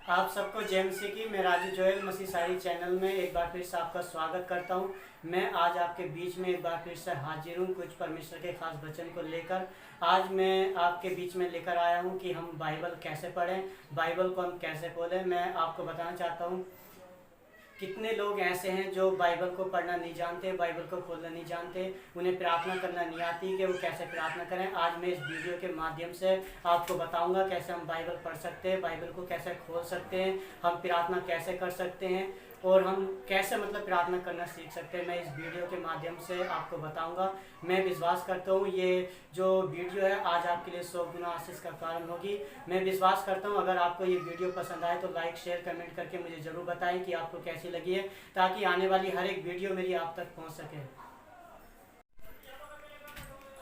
आप सबको जय मसीह की। मैं राजू जोएल मसीह सारी चैनल में एक बार फिर से आपका स्वागत करता हूं। मैं आज आपके बीच में एक बार फिर से हाजिर हूं कुछ परमेश्वर के खास वचन को लेकर। आज मैं आपके बीच में लेकर आया हूं कि हम बाइबल कैसे पढ़ें, बाइबल को हम कैसे खोलें। मैं आपको बताना चाहता हूं कितने लोग ऐसे हैं जो बाइबल को पढ़ना नहीं जानते, बाइबल को खोलना नहीं जानते, उन्हें प्रार्थना करना नहीं आती कि वो कैसे प्रार्थना करें। आज मैं इस वीडियो के माध्यम से आपको बताऊंगा कैसे हम बाइबल पढ़ सकते हैं, बाइबल को कैसे खोल सकते हैं, हम प्रार्थना कैसे कर सकते हैं और हम कैसे प्रार्थना करना सीख सकते हैं। मैं इस वीडियो के माध्यम से आपको बताऊंगा। मैं विश्वास करता हूँ ये जो वीडियो है आज आपके लिए 100 गुना आशीष का कारण होगी। मैं विश्वास करता हूँ अगर आपको ये वीडियो पसंद आए तो लाइक शेयर कमेंट करके मुझे ज़रूर बताएं कि आपको कैसी लगी है, ताकि आने वाली हर एक वीडियो मेरी आप तक पहुँच सके।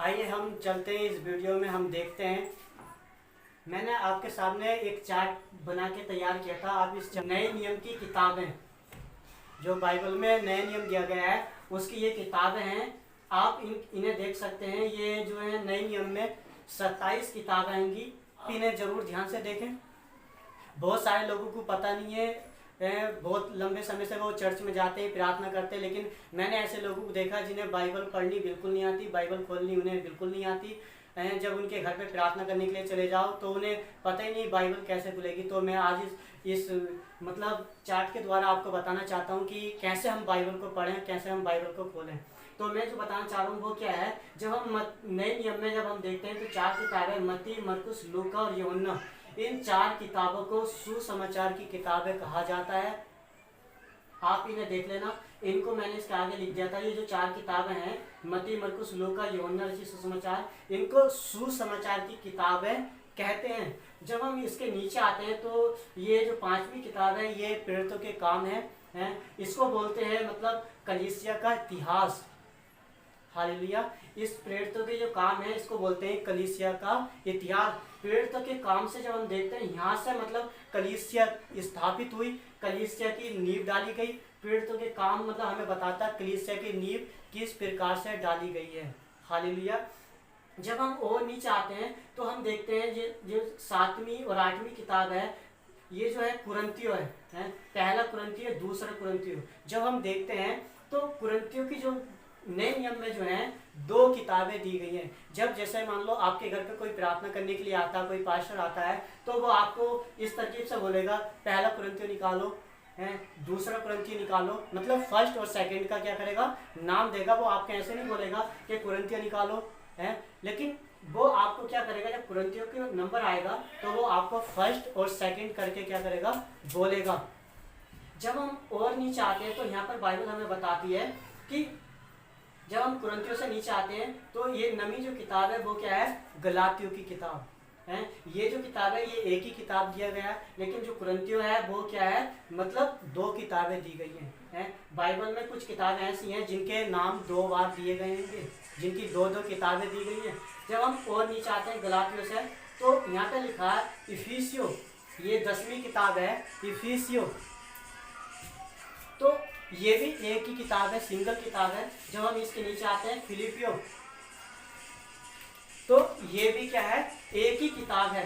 आइए हम चलते हैं इस वीडियो में, हम देखते हैं। मैंने आपके सामने एक चार्ट बना के तैयार किया था। आप इस नए नियम की किताबें, जो बाइबल में नए नियम दिया गया है उसकी ये किताबें हैं। आप इन्हें देख सकते हैं। ये जो है नए नियम में 27 किताबें आएंगी। इन्हें जरूर ध्यान से देखें। बहुत सारे लोगों को पता नहीं है, बहुत लंबे समय से वो चर्च में जाते हैं, प्रार्थना करते हैं, लेकिन मैंने ऐसे लोगों को देखा जिन्हें बाइबल पढ़नी बिल्कुल नहीं आती, बाइबल खोलनी उन्हें बिल्कुल नहीं आती। जब उनके घर पे प्रार्थना करने के लिए चले जाओ तो उन्हें पता ही नहीं बाइबल कैसे खुलेगी। तो मैं आज इस चार्ट के द्वारा आपको बताना चाहता हूँ कि कैसे हम बाइबल को पढ़ें, कैसे हम बाइबल को खोलें। तो मैं जो बताना चाह रहा हूँ वो क्या है, जब हम नए नियम में जब हम देखते हैं तो 4 किताबें मत्ती, मरकुस, लूका और यूहन्ना, इन 4 किताबों को सुसमाचार की किताबें कहा जाता है। आप इन्हें देख लेना, इनको मैंने इसके आगे लिख दिया था। ये जो 4 किताबें हैं मत्ती, मरकुस, लूका, यूहन्ना, सुसमाचार, इनको सुसमाचार की किताबें कहते हैं। जब हम इसके नीचे आते हैं तो ये जो 5वीं किताब है ये प्रेरितों के काम है। इसको बोलते हैं कलीसिया का इतिहास। हालेलुया। इस प्रेरितों के जो काम है इसको बोलते हैं कलीसिया का इतिहास। प्रेरितों के काम से जब हम देखते हैं यहाँ से कलीसिया स्थापित हुई, कलीसिया की नींव डाली गई। प्रेरितों के काम हमें बताता है कलीसिया की नींव किस प्रकार से डाली गई है। हालेलुया। जब हम और नीचे आते हैं तो हम देखते हैं जो 7वीं और 8वीं किताब है, ये जो है कुरिन्थियों है। पहला कुरिन्थियों, दूसरा कुरिन्थियों। जब हम देखते हैं तो कुरिन्थियों की जो नए नियम में जो है 2 किताबें दी गई हैं। जब जैसे मान लो आपके घर पे कोई प्रार्थना करने के लिए आता है, कोई पास्टर आता है, तो वो आपको इस तरकीब से बोलेगा पहला कुरिन्थियों निकालो, दूसरा कुरिन्थियों निकालो। फर्स्ट और सेकंड का क्या करेगा, नाम देगा। वो आपको ऐसे नहीं बोलेगा कि कुरिन्थियों निकालो, लेकिन वो आपको क्या करेगा, जब कुरिन्थियों के नंबर आएगा तो वो आपको फर्स्ट और सेकंड करके क्या करेगा, बोलेगा। जब हम और नीचे आते हैं तो यहाँ पर बाइबल हमें बताती है कि जब हम कुरिन्थियों से नीचे आते हैं तो ये नवी जो किताब है वो क्या है, गलातियों की किताब है। ये जो किताब है ये एक ही किताब दिया गया है, लेकिन जो कुरिन्थियों है वो क्या है, 2 किताबें दी गई हैं। बाइबल में कुछ किताबें ऐसी हैं जिनके नाम 2 बार दिए गए हैं, जिनकी 2-2 किताबें दी गई हैं। जब हम और नीचे आते हैं गलातियों से तो यहाँ पे लिखा है इफिसियों, ये 10वीं किताब है इफिसियों। तो ये भी एक ही किताब है, सिंगल किताब है। जब हम इसके नीचे आते हैं फिलिपियो, तो ये भी क्या है, एक ही किताब है।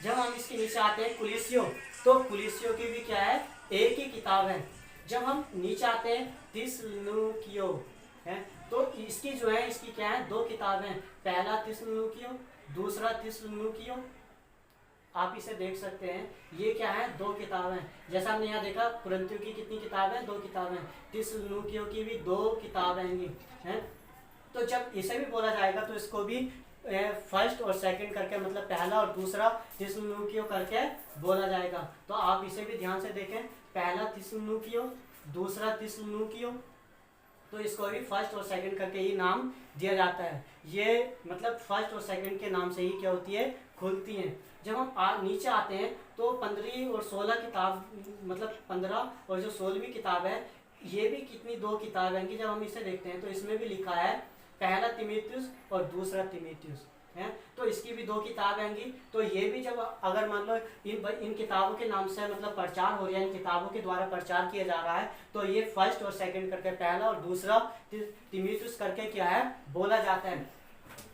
जब हम इसके नीचे आते हैं कुलिसियो, तो कुलिसियो की भी क्या है, एक ही किताब है। जब हम नीचे आते हैं थिस्सलुनीकियों है, तो इसकी जो है इसकी क्या है, 2 किताबें, पहला थिस्सलुनीकियों, दूसरा थिस्सलुनीकियों। आप इसे देख सकते हैं, ये क्या है, 2 किताबें। जैसा हमने यहाँ देखा कुरिन्थियों की कितनी किताबें, 2 किताबें। थिस्सलुनीकियों की भी 2 किताबें हैं। तो जब इसे भी बोला जाएगा तो इसको भी फर्स्ट और सेकंड करके, पहला और दूसरा थिस्सलुनीकियों करके बोला जाएगा। तो आप इसे भी ध्यान से देखें, पहला थिस्सलुनीकियों, दूसरा थिस्सलुनीकियों। तो इसको भी फर्स्ट और सेकंड करके ही नाम दिया जाता है। ये फर्स्ट और सेकंड के नाम से ही क्या होती है, खुलती हैं। जब हम नीचे आते हैं तो 15 और 16 किताब, 15 और जो 16वीं किताब है, ये भी कितनी 2 किताब हैं कि जब हम इसे देखते हैं तो इसमें भी लिखा है पहला तीमुथियुस और दूसरा तीमुथियुस है। तो इसकी भी 2 किताब आएंगी। तो ये भी जब अगर मान लो इन किताबों के नाम से प्रचार हो रहा है, इन किताबों के द्वारा प्रचार किया जा रहा है, तो ये फर्स्ट और सेकंड करके, पहला और दूसरा तीमुथियुस करके क्या है, बोला जाता है।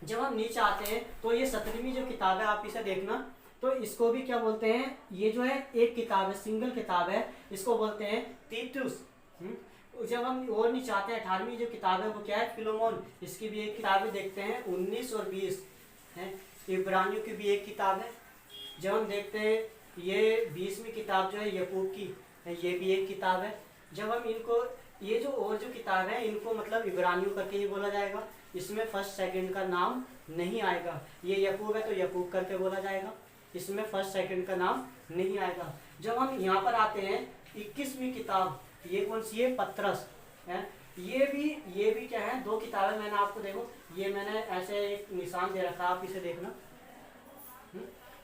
जब हम नीचे आते हैं तो ये 17वीं जो किताब है, आप इसे देखना, तो इसको भी क्या बोलते हैं, ये जो है एक किताब है, सिंगल किताब है, इसको बोलते हैं तीतुस। जब हम और नहीं चाहते हैं, 18वीं जो किताब है वो क्या है, फिलोमोन। इसकी भी एक किताब देखते हैं 19 और 20 है। इब्रानियों की भी एक किताब है। जब हम देखते हैं ये 20वीं किताब जो है यकूब की, ये भी एक किताब है। जब हम इनको, ये जो और जो किताब है इनको मतलब इब्रानियों करके ही बोला जाएगा, इसमें फर्स्ट सेकंड का नाम नहीं आएगा। ये यकूब है तो यकूब करके बोला जाएगा, इसमें फर्स्ट सेकंड का नाम नहीं आएगा। जब हम यहाँ पर आते हैं 21वीं किताब, ये कौन सी है, पत्रस है। ये भी क्या है, दो किताबें। मैंने आपको देखो, ये मैंने ऐसे एक निशान दे रखा, आप इसे देखना।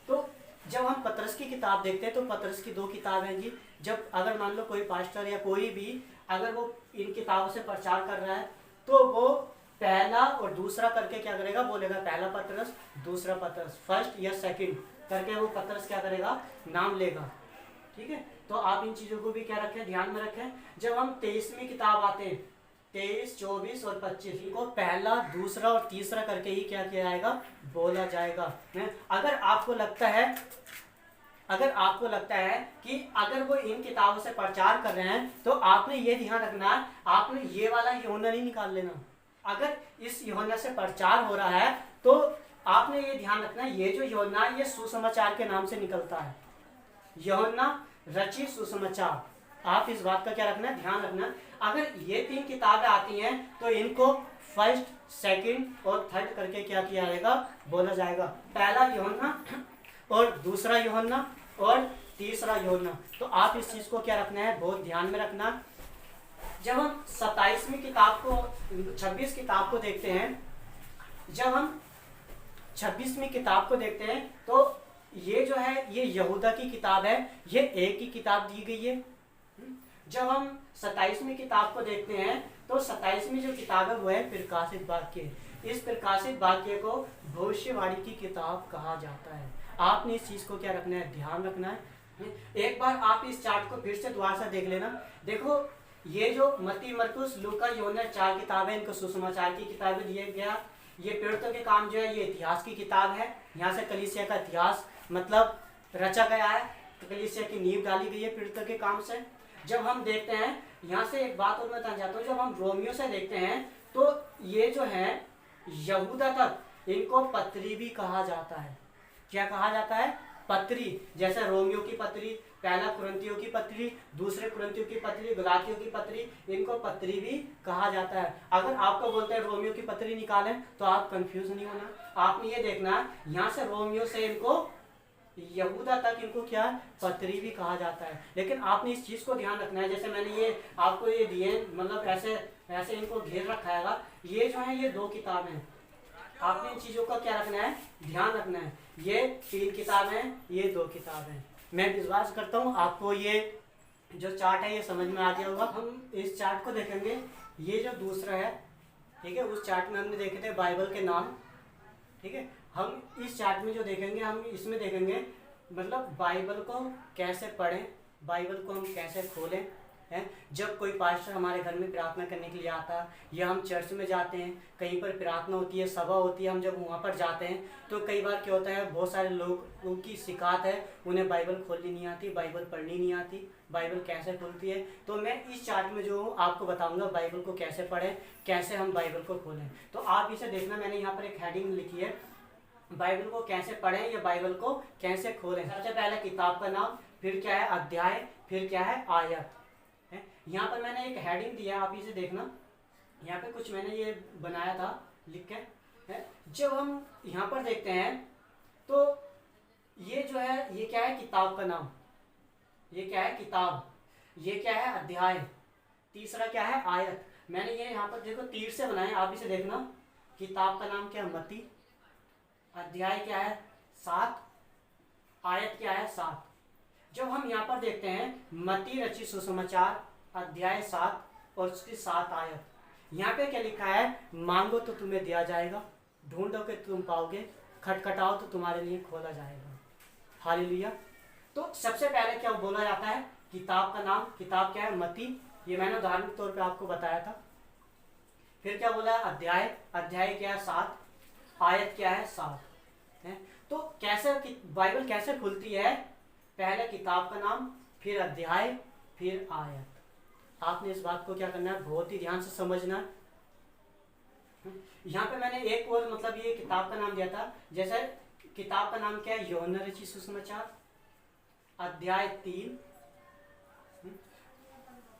तो जब हम पत्रस की किताब देखते हैं तो पत्रस की दो किताबें जी। जब अगर मान लो कोई पास्टर या कोई भी अगर वो इन किताबों से प्रचार कर रहा है तो वो पहला और दूसरा करके क्या करेगा, बोलेगा पहला पत्रस, दूसरा पत्रस, फर्स्ट या सेकंड करके वो पत्रस क्या करेगा, नाम लेगा। ठीक है, तो आप इन चीजों को भी क्या रखें, ध्यान में रखें। जब हम 23वीं किताब आते हैं, 23, 24 और 25, इनको पहला, दूसरा और तीसरा करके ही क्या किया जाएगा, बोला जाएगा। अगर आपको लगता है कि अगर वो इन किताबों से प्रचार कर रहे हैं तो आपने ये ध्यान रखना है, आपने ये वाला यूहन्ना नहीं निकाल लेना। अगर इस यूहन्ना से प्रचार हो रहा है तो आपने ये ध्यान रखना है, ये जो यूहन्ना है ये सुसमाचार के नाम से निकलता है, यूहन्ना रचित सुसमाचार। आप इस बात का क्या रखना है, ध्यान रखना। अगर ये 3 किताबें आती हैं तो इनको फर्स्ट, सेकंड और थर्ड करके क्या किया जाएगा, बोला जाएगा। पहला यूहन्ना और दूसरा यूहन्ना और तीसरा यूहन्ना। तो आप इस चीज को क्या रखना है, बहुत ध्यान में रखना। जब हम 27वीं किताब को, 26 किताब को देखते हैं, जब हम 26वीं किताब को देखते हैं तो ये जो है ये यहूदा की किताब है, ये एक ही किताब दी गई है। जब हम 27वीं किताब को देखते हैं तो 27वीं जो किताब है वो है प्रकाशित वाक्य। इस प्रकाशित वाक्य को भविष्यवाणी की किताब कहा जाता है। आपने इस चीज को क्या रखना है, ध्यान रखना है। एक बार आप इस चार्ट को फिर से दोबारा से देख लेना। देखो ये जो मत्ती, मरकुस, लूका, यूहन्ना 4 किताबें, इनको सुसमाचार की किताबें दिया गया। ये पीड़ितों के काम जो है ये इतिहास की किताब है, यहाँ से कलीसिया का इतिहास मतलब रचा गया है, तो कलीसिया की नींव डाली गई है पीड़ितों के काम से। जब हम देखते हैं, यहाँ से एक बात और मैं बताना चाहता हूँ, जब हम रोमियो से देखते हैं तो ये जो है यहूदा तक, इनको पत्री भी कहा जाता है। क्या कहा जाता है, पत्री। जैसे रोमियो की पत्री, पहला कुरिन्थियों की पत्री, दूसरे कुरिन्थियों की पत्री, गलातियों की पत्री, इनको पत्री भी कहा जाता है। अगर आपको बोलते हैं रोमियो की पत्री निकालें तो आप कंफ्यूज नहीं होना, आपने ये देखना यहाँ से रोमियो से इनको यहूदा तक इनको क्या पत्री भी कहा जाता है। लेकिन आपने इस चीज को ध्यान रखना है, जैसे मैंने ये आपको ये दिए, मतलब ऐसे ऐसे इनको घेर रखा है। ये जो है ये 2 किताबें हैं, आपने इन चीजों का क्या रखना है, ध्यान रखना है। ये 3 किताबें, ये 2 किताबें। मैं विश्वास करता हूँ आपको ये जो चार्ट है ये समझ में आ गया होगा। हम इस चार्ट को देखेंगे, ये जो दूसरा है, ठीक है, उस चार्ट में हमने देखे थे बाइबल के नाम, ठीक है। हम इस चार्ट में जो देखेंगे, हम इसमें देखेंगे मतलब बाइबल को कैसे पढ़ें, बाइबल को हम कैसे खोलें, है। जब कोई पास्टर हमारे घर में प्रार्थना करने के लिए आता है, या हम चर्च में जाते हैं, कहीं पर प्रार्थना होती है, सभा होती है, हम जब वहाँ पर जाते हैं तो कई बार क्या होता है, बहुत सारे लोगों की शिकायत है, उन्हें बाइबल खोलनी नहीं आती, बाइबल पढ़नी नहीं आती, बाइबल कैसे खुलती है। तो मैं इस चार्ट में जो आपको बताऊंगा बाइबल को कैसे पढ़ें, कैसे हम बाइबल को खोलें। तो आप इसे देखना, मैंने यहाँ पर एक हेडिंग लिखी है, बाइबल को कैसे पढ़ें या बाइबल को कैसे खोलें। सबसे पहले किताब का नाम, फिर क्या है अध्याय, फिर क्या है आयत। यहाँ पर मैंने एक हेडिंग दिया, आप इसे देखना, यहाँ पे कुछ मैंने ये बनाया था लिख के, है। जब हम यहाँ पर देखते हैं तो ये जो है ये क्या है, किताब का नाम, ये क्या है किताब, ये क्या है अध्याय, तीसरा क्या है आयत। मैंने ये यहाँ पर देखो तीर से बनाए, आप इसे देखना। किताब का नाम क्या है, मत्ती, अध्याय क्या है 7, आयत क्या है 7। जब हम यहाँ पर देखते हैं मत्ती रचित सुसमाचार अध्याय 7 और उसकी 7 आयत, यहाँ पे क्या लिखा है, मांगो तो तुम्हें दिया जाएगा, ढूंढोगे तो तुम पाओगे, खटखटाओ तो तुम्हारे लिए खोला जाएगा। हालेलुया। तो सबसे पहले क्या बोला जाता है, किताब का नाम, किताब क्या है मत्ती, ये मैंने उदाहरण के तौर पे आपको बताया था। फिर क्या बोला, अध्याय, अध्याय क्या है 7, आयत क्या है 7, है। तो कैसे बाइबल कैसे खुलती है? पहले किताब का नाम, फिर अध्याय, फिर आयत। आपने इस बात को क्या करना है, बहुत ही ध्यान से समझना है। यहाँ पे मैंने एक और मतलब ये किताब का नाम दिया था, जैसे किताब का नाम क्या है, यूहन्ना रचित सुसमाचार अध्याय 3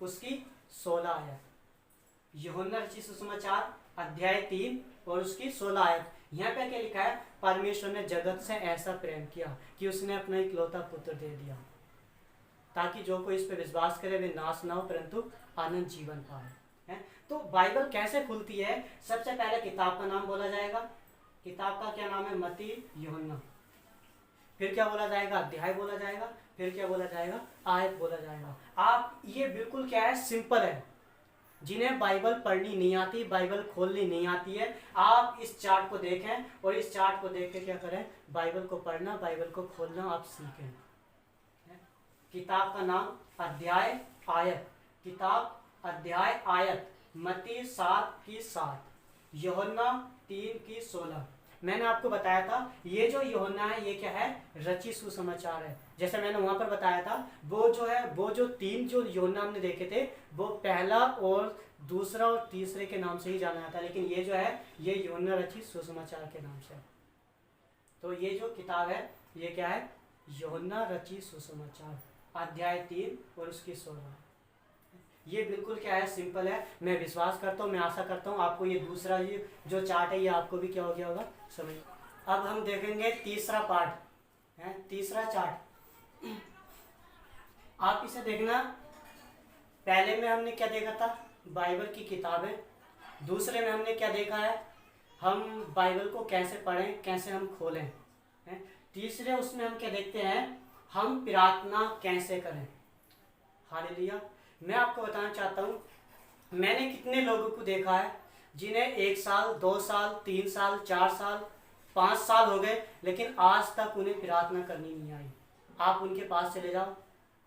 उसकी 16 आयत। यूहन्ना रचित सुसमाचार अध्याय 3 और उसकी 16 आयत। यहाँ पे क्या लिखा है, परमेश्वर ने जगत से ऐसा प्रेम किया कि उसने अपना इकलौता पुत्र दे दिया, ताकि जो कोई इस पर विश्वास करे वे नाश ना हो परंतु आनंद जीवन पाए। है तो बाइबल कैसे खुलती है? सबसे पहले किताब का नाम बोला जाएगा। किताब का क्या नाम है? मत्ती, यूहन्ना। फिर क्या बोला जाएगा? अध्याय बोला जाएगा। फिर क्या बोला जाएगा? आयत बोला जाएगा। आप ये बिल्कुल क्या है, सिंपल है। जिन्हें बाइबल पढ़नी नहीं आती, बाइबल खोलनी नहीं आती है, आप इस चार्ट को देखें और इस चार्ट को देख के क्या करें, बाइबल को पढ़ना, बाइबल को खोलना आप सीखें। किताब का नाम, अध्याय, आयत। किताब, अध्याय, आयत। मत्ती 7 की 7, यूहन्ना 3 की 16। मैंने आपको बताया था ये जो यूहन्ना है ये क्या है, रचित सुसमाचार है। जैसे मैंने वहां पर बताया था वो जो है, वो जो 3 जो यूहन्ना हमने देखे थे वो पहला और दूसरा और तीसरे के नाम से ही जाना जाता है, लेकिन ये जो है ये यूहन्ना रचित सुसमाचार के नाम से। तो ये जो किताब है ये क्या है, यूहन्ना रचित सुसमाचार अध्याय 3 और उसकी 16। ये बिल्कुल क्या है, सिंपल है। मैं विश्वास करता हूँ, मैं आशा करता हूँ आपको ये दूसरा ये जो चार्ट है ये आपको भी क्या हो गया होगा समझ। अब हम देखेंगे तीसरा पार्ट है, तीसरा चार्ट। आप इसे देखना, पहले में हमने क्या देखा था, बाइबल की किताबें। दूसरे में हमने क्या देखा है, हम बाइबल को कैसे पढ़ें, कैसे हम खोलें। है तीसरे उसमें हम क्या देखते हैं, हम प्रार्थना कैसे करें। हालेलुया। मैं आपको बताना चाहता हूँ, मैंने कितने लोगों को देखा है जिन्हें 1 साल 2 साल 3 साल 4 साल 5 साल हो गए, लेकिन आज तक उन्हें प्रार्थना करनी नहीं आई। आप उनके पास चले जाओ,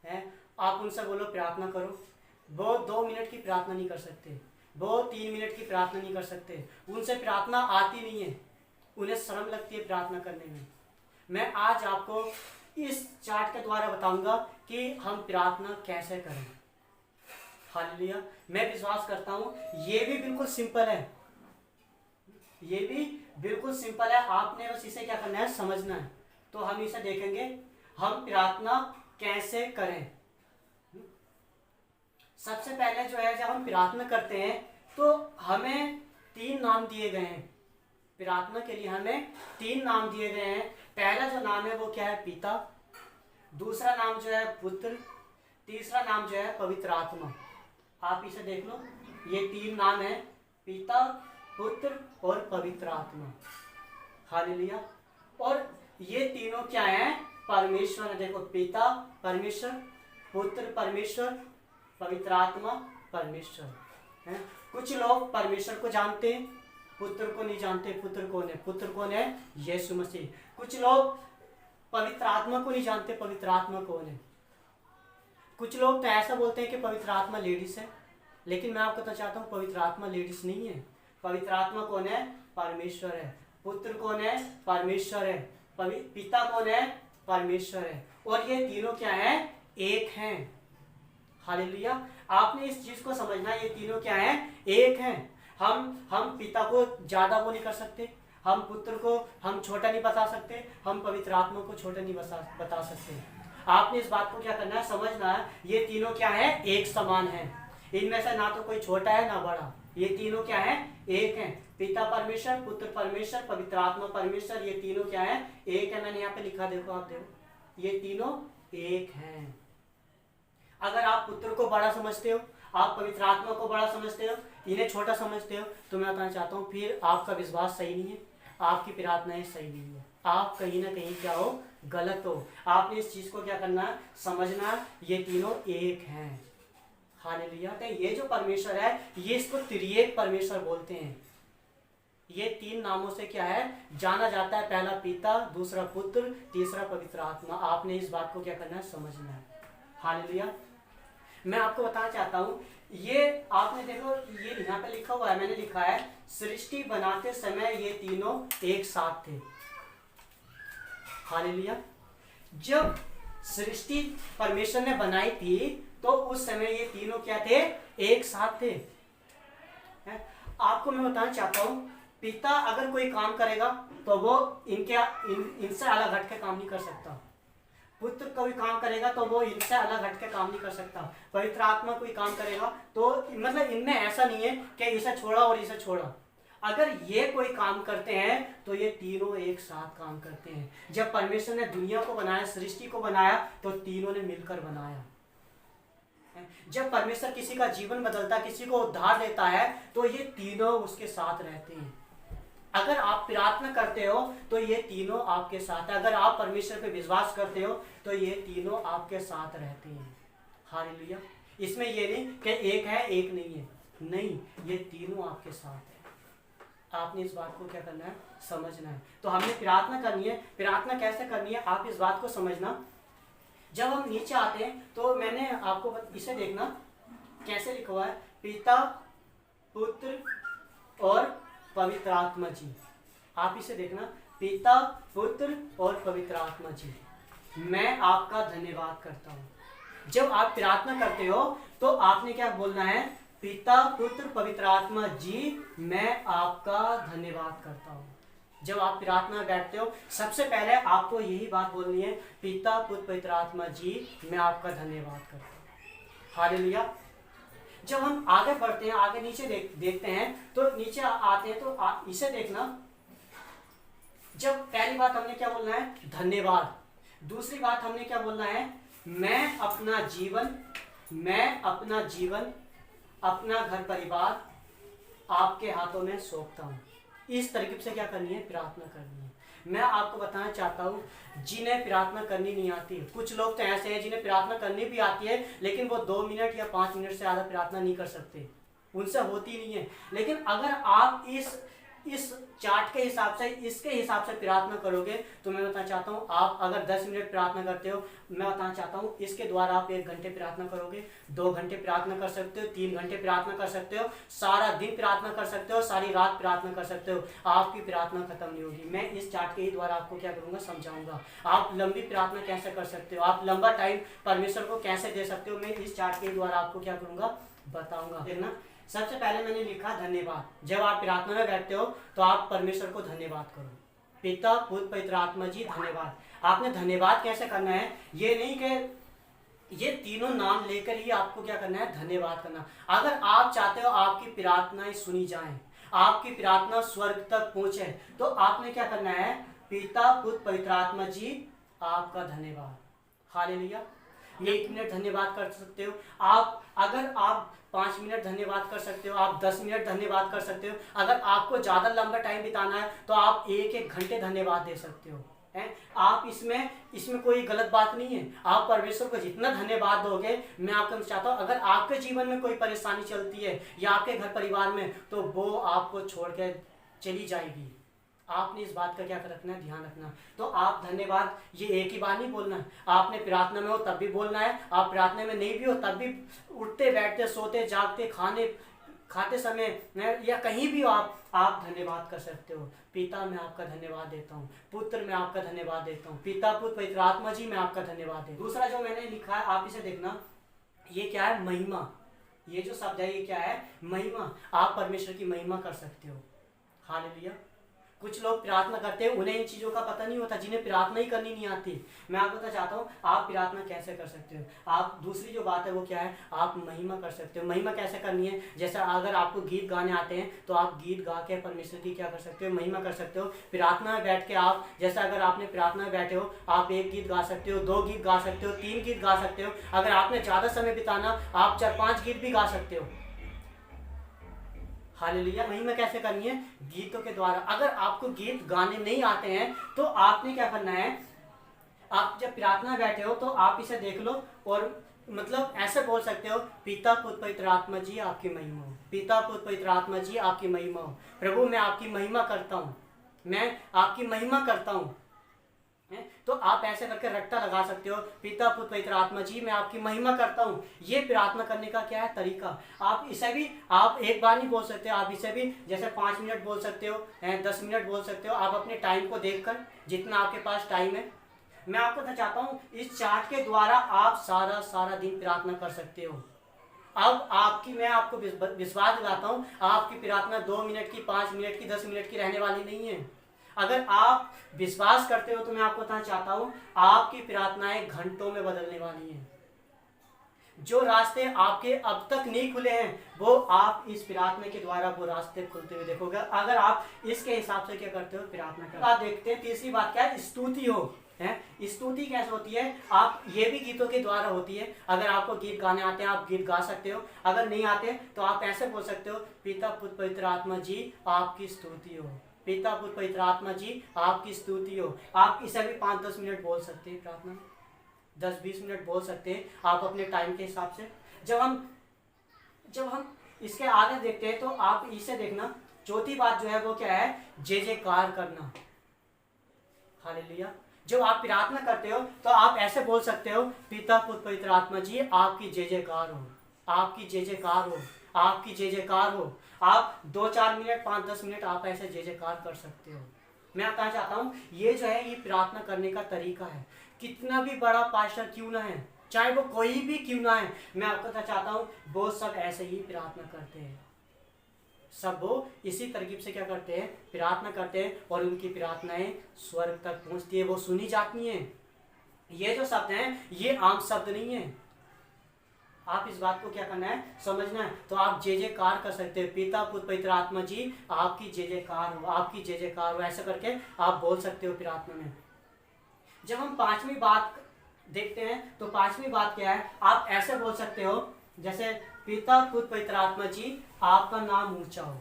हैं, आप उनसे बोलो प्रार्थना करो, वो 2 मिनट की प्रार्थना नहीं कर सकते, वो 3 मिनट की प्रार्थना नहीं कर सकते, उनसे प्रार्थना आती नहीं है, उन्हें शर्म लगती है प्रार्थना करने में। मैं आज आपको इस चार्ट के द्वारा बताऊंगा कि हम प्रार्थना कैसे करें। हालेलुया। मैं विश्वास करता हूं ये भी बिल्कुल सिंपल है, ये भी बिल्कुल सिंपल है। आपने बस इसे क्या करना है, समझना है। तो हम इसे देखेंगे, हम प्रार्थना कैसे करें। सबसे पहले जो है, जब हम प्रार्थना करते हैं तो हमें 3 नाम दिए गए हैं। प्रार्थना के लिए हमें 3 नाम दिए गए हैं। पहला जो नाम है वो क्या है, पिता। दूसरा नाम जो है पुत्र। तीसरा नाम जो है पवित्र आत्मा। आप इसे देख लो, ये 3 नाम है, पिता, पुत्र और पवित्र आत्मा। हालेलुया। और ये तीनों क्या हैं, परमेश्वर है। देखो, पिता परमेश्वर, पुत्र परमेश्वर, पवित्र आत्मा परमेश्वर है। कुछ लोग परमेश्वर को जानते हैं, पुत्र को नहीं जानते। पुत्र कौन है? पुत्र कौन है? यीशु मसीह। कुछ लोग पवित्र आत्मा को नहीं जानते, पवित्र आत्मा कौन है। कुछ लोग तो ऐसा बोलते हैं कि पवित्र आत्मा लेडीज है, लेकिन मैं आपको तो चाहता हूँ पवित्र आत्मा लेडीज नहीं है। पवित्र आत्मा कौन है? परमेश्वर है। पुत्र कौन है? परमेश्वर है। पिता कौन है? परमेश्वर है। और ये तीनों क्या है? एक हैं। हालेलुया। आपने इस चीज को समझना, ये तीनों क्या है? एक हैं। हम पिता को ज्यादा वो नहीं कर सकते, हम पुत्र को हम छोटा नहीं बता सकते, हम पवित्र आत्मा को छोटा नहीं बता सकते। आपने इस बात को क्या करना है, समझना है। ये तीनों क्या है? एक समान है। इनमें से ना तो कोई छोटा है ना बड़ा, ये तीनों क्या है? एक हैं। पिता परमेश्वर, पुत्र परमेश्वर, पवित्र आत्मा परमेश्वर, ये तीनों क्या है? एक है। मैंने यहाँ पे लिखा, देखो आप देखो, ये तीनों एक हैं। अगर आप पुत्र को बड़ा समझते हो, आप पवित्र आत्मा को बड़ा समझते हो, इन्हें छोटा समझते हो, तो मैं बताना चाहता हूँ फिर आपका विश्वास सही नहीं है, आपकी प्रार्थनाएं सही नहीं है, आप कहीं ना कहीं क्या हो? गलत हो। आपने इस चीज को क्या करना है, समझना, ये तीनों एक हैं। हालेलुया। तो ये जो परमेश्वर है, ये इसको त्रिएक परमेश्वर बोलते हैं। ये 3 नामों से क्या है? जाना जाता है। पहला पिता, दूसरा पुत्र, तीसरा पवित्र आत्मा। आपने इस बात को क्या करना है, समझना है। हालेलुया। मैं आपको बताना चाहता हूँ, ये आपने देखो, ये यहाँ पे लिखा हुआ है, मैंने लिखा है, सृष्टि बनाते समय ये तीनों एक साथ थे। हालेलुया। जब सृष्टि परमेश्वर ने बनाई थी तो उस समय ये तीनों क्या थे? एक साथ थे। आपको मैं बताना चाहता हूं, पिता अगर कोई काम करेगा तो वो इनसे अलग हट के काम नहीं कर सकता। पुत्र कोई काम करेगा तो वो इनसे अलग हट के काम नहीं कर सकता। पवित्र आत्मा कोई काम करेगा तो मतलब इनमें ऐसा नहीं है कि इसे छोड़ा और इसे छोड़ा। अगर ये कोई काम करते हैं तो ये तीनों एक साथ काम करते हैं। जब परमेश्वर ने दुनिया को बनाया, सृष्टि को बनाया, तो तीनों ने मिलकर बनाया। जब परमेश्वर किसी का जीवन बदलता, किसी को उद्धार देता है, तो ये तीनों उसके साथ रहते हैं। अगर आप प्रार्थना करते हो तो ये तीनों आपके साथ है। अगर आप परमेश्वर पे विश्वास करते हो तो ये तीनों आपके साथ रहते हैं। हालेलुया। इसमें ये नहीं कि एक है एक नहीं है, नहीं, ये तीनों आपके साथ है। आपने इस बात को क्या करना है? समझना है। तो हमने प्रार्थना करनी है। प्रार्थना कैसे करनी है आप इस बात को समझना। जब हम नीचे आते हैं तो मैंने आपको इसे देखना कैसे लिखा हुआ है, पिता, पुत्र और पवित्र आत्मा जी। आप इसे देखना, पिता, पुत्र और पवित्र आत्मा जी, मैं आपका धन्यवाद करता हूँ। जब आप प्रार्थना करते हो तो आपने क्या बोलना है? पिता, पुत्र, पवित्र आत्मा जी, मैं आपका धन्यवाद करता हूँ। जब आप प्रार्थना में बैठते हो सबसे पहले आपको यही बात बोलनी है, पिता, पुत्र, पवित्र आत्मा जी, मैं आपका धन्यवाद करता हूँ। हालेलुया। जब हम आगे बढ़ते हैं, आगे नीचे देखते हैं तो नीचे आते हैं तो इसे देखना। जब पहली बात हमने क्या बोलना है? धन्यवाद। दूसरी बात हमने क्या बोलना है? मैं अपना जीवन अपना घर परिवार आपके हाथों में सौंपता हूँ। इस तरीके से क्या करनी है? प्रार्थना करनी है। मैं आपको बताना चाहता हूँ, जिन्हें प्रार्थना करनी नहीं आती, कुछ लोग तो ऐसे हैं जिन्हें प्रार्थना करनी भी आती है लेकिन वो 2 मिनट या 5 मिनट से ज़्यादा प्रार्थना नहीं कर सकते, उनसे होती नहीं है। लेकिन अगर आप इस चार्ट के हिसाब से, इसके हिसाब से प्रार्थना करोगे तो मैं बताना चाहता हूँ, आप अगर 10 मिनट प्रार्थना करते हो, मैं बताना चाहता हूँ इसके द्वारा आप 1 घंटे प्रार्थना करोगे, 2 घंटे प्रार्थना कर सकते हो, 3 घंटे प्रार्थना कर सकते हो, सारा दिन प्रार्थना कर सकते हो, सारी रात प्रार्थना कर सकते हो, आपकी प्रार्थना खत्म नहीं होगी। मैं इस चार्ट के ही द्वारा आपको क्या करूँगा? समझाऊंगा। आप लंबी प्रार्थना कैसे कर सकते हो, आप लंबा टाइम परमेश्वर को कैसे दे सकते हो, मैं इस चार्ट के ही द्वारा आपको क्या करूँगा? बताऊँगा। देखना, सबसे पहले मैंने लिखा धन्यवाद। जब आप प्रार्थना में बैठते हो तो आप परमेश्वर को धन्यवाद करो। पिता, पुत्र, पवित्र आत्मा जी, धन्यवाद। आपने धन्यवाद कैसे करना है? ये नहीं कि ये तीनों नाम लेकर ही आपको क्या करना है? धन्यवाद करना। अगर आप चाहते हो आपकी प्रार्थनाएं सुनी जाएं, आपकी प्रार्थना स्वर्ग तक पहुंचे, तो आपने क्या करना है? पिता, पुत्र, पवित्र आत्मा जी, आपका धन्यवाद। हालेलुया। 1 मिनट धन्यवाद कर सकते हो आप, अगर आप 5 मिनट धन्यवाद कर सकते हो, आप 10 मिनट धन्यवाद कर सकते हो। अगर आपको ज़्यादा लंबा टाइम बिताना है तो आप 1-1 घंटे धन्यवाद दे सकते हो। आप इसमें कोई गलत बात नहीं है। आप परमेश्वर को जितना धन्यवाद दोगे, मैं आपको चाहता हूँ, अगर आपके जीवन में कोई परेशानी चलती है या आपके घर परिवार में, तो वो आपको छोड़ के चली जाएगी। आपने इस बात का क्या रखना है? ध्यान रखना। तो आप धन्यवाद ये एक ही बार नहीं बोलना है, आपने प्रार्थना में हो तब भी बोलना है, आप प्रार्थना में नहीं भी हो तब भी, उठते बैठते, सोते जागते, खाते समय या कहीं भी हो आप धन्यवाद कर सकते हो। पिता, मैं आपका धन्यवाद देता हूँ। पुत्र, मैं आपका धन्यवाद देता हूँ। पिता, पुत्र, पवित्र आत्मा जी, मैं आपका धन्यवाद देता हूँ। दूसरा जो मैंने लिखा है आप इसे देखना, ये क्या है? महिमा। ये जो शब्द है ये क्या है? महिमा। आप परमेश्वर की महिमा कर सकते हो। हालेलुया। कुछ लोग प्रार्थना करते हैं, उन्हें इन चीज़ों का पता नहीं होता, जिन्हें प्रार्थना ही करनी नहीं आती। मैं आपको बताना चाहता हूँ आप प्रार्थना कैसे कर सकते हो। आप दूसरी जो बात है वो क्या है? आप महिमा कर सकते हो। महिमा कैसे करनी है? जैसे अगर आपको गीत गाने आते हैं तो आप गीत गा के परमेश्वर की क्या कर सकते हो? महिमा कर सकते हो। प्रार्थना में बैठ के आप, जैसे अगर आपने प्रार्थना में बैठे हो, आप 1 गीत गा सकते हो, 2 गीत गा सकते हो, 3 गीत गा सकते हो। अगर आपने ज़्यादा समय बिताना, आप 4-5 गीत भी गा सकते हो। हालेलुया। महिमा कैसे करनी है? गीतों के द्वारा। अगर आपको गीत गाने नहीं आते हैं तो आपने क्या करना है? आप जब प्रार्थना बैठे हो तो आप इसे देख लो और मतलब ऐसे बोल सकते हो, पिता, पुत्र, पवित्र आत्मा जी, आपकी महिमा हो। पिता, पुत्र, पवित्र आत्मा जी, आपकी महिमा हो। प्रभु, मैं आपकी महिमा करता हूँ, मैं आपकी महिमा करता हूँ। तो आप ऐसे करके रट्टा लगा सकते हो, पिता, पुत्र, पवित्र आत्मा जी, मैं आपकी महिमा करता हूँ। ये प्रार्थना करने का क्या है? तरीका। आप इसे भी आप एक बार नहीं बोल सकते, आप इसे भी जैसे 5 मिनट बोल सकते हो, 10 मिनट बोल सकते हो। आप अपने टाइम को देखकर, जितना आपके पास टाइम है मैं आपको बताना चाहता हूँ इस चार्ट के द्वारा आप सारा दिन प्रार्थना कर सकते हो। अब मैं आपको विश्वास दिलाता हूँ, आपकी प्रार्थना 2 मिनट की, 5 मिनट की, 10 मिनट की रहने वाली नहीं है। अगर आप विश्वास करते हो तो मैं आपको बताना चाहता हूँ आपकी प्रार्थनाएं घंटों में बदलने वाली हैं। जो रास्ते आपके अब तक नहीं खुले हैं वो आप इस प्रार्थना के द्वारा वो रास्ते खुलते हुए देखोगे, अगर आप इसके हिसाब से क्या करते हो, प्रार्थना करते हो। आप देखते हैं तीसरी बात क्या है, स्तुति हो। है स्तुति कैसे होती है, आप ये भी गीतों के द्वारा होती है। अगर आपको गीत गाने आते हैं आप गीत गा सकते हो, अगर नहीं आते तो आप ऐसे बोल सकते हो, पिता पुत्र पवित्र आत्मा जी आपकी स्तुति हो, पिता पुत्र पवित्र आत्मा जी आपकी स्तुति हो। आप इसे भी 5-10 मिनट बोल सकते हैं, प्रार्थना 10-20 मिनट बोल सकते हैं आप अपने टाइम के हिसाब से। जब हम इसके आगे देखते हैं तो आप इसे देखना, चौथी बात जो है वो क्या है, जय जयकार करना। हालेलुया। जब आप प्रार्थना करते हो तो आप ऐसे बोल सकते हो, पिता पुत्र पवित्र आत्मा जी आपकी जय जयकार हो, आपकी जय जयकार हो, आपकी जय जयकार हो। आप 2-4 मिनट, 5-10 मिनट आप ऐसे जय जयकार कर सकते हो। मैं बताना चाहता हूँ ये जो है ये प्रार्थना करने का तरीका है। कितना भी बड़ा पास्टर क्यों ना है, चाहे वो कोई भी क्यों ना है, मैं आपको बताना चाहता हूँ वो सब ऐसे ही प्रार्थना करते हैं। सब वो इसी तरकीब से क्या करते हैं, प्रार्थना करते हैं, और उनकी प्रार्थनाएं स्वर्ग तक पहुंचती है, वो सुनी जाती हैं। ये जो शब्द हैं ये आम शब्द नहीं है। आप इस बात को क्या करना है, समझना है। तो आप जय जयकार कर सकते हैं, पिता पुत्र पवित्र आत्मा जी आपकी जय जयकार हो, आपकी जय जयकार हो, ऐसा करके आप बोल सकते हो प्रार्थना में। जब हम 5वीं बात देखते हैं तो 5वीं बात क्या है, आप ऐसे बोल सकते हो, जैसे पिता पुत्र पवित्र आत्मा जी आपका नाम ऊंचा हो।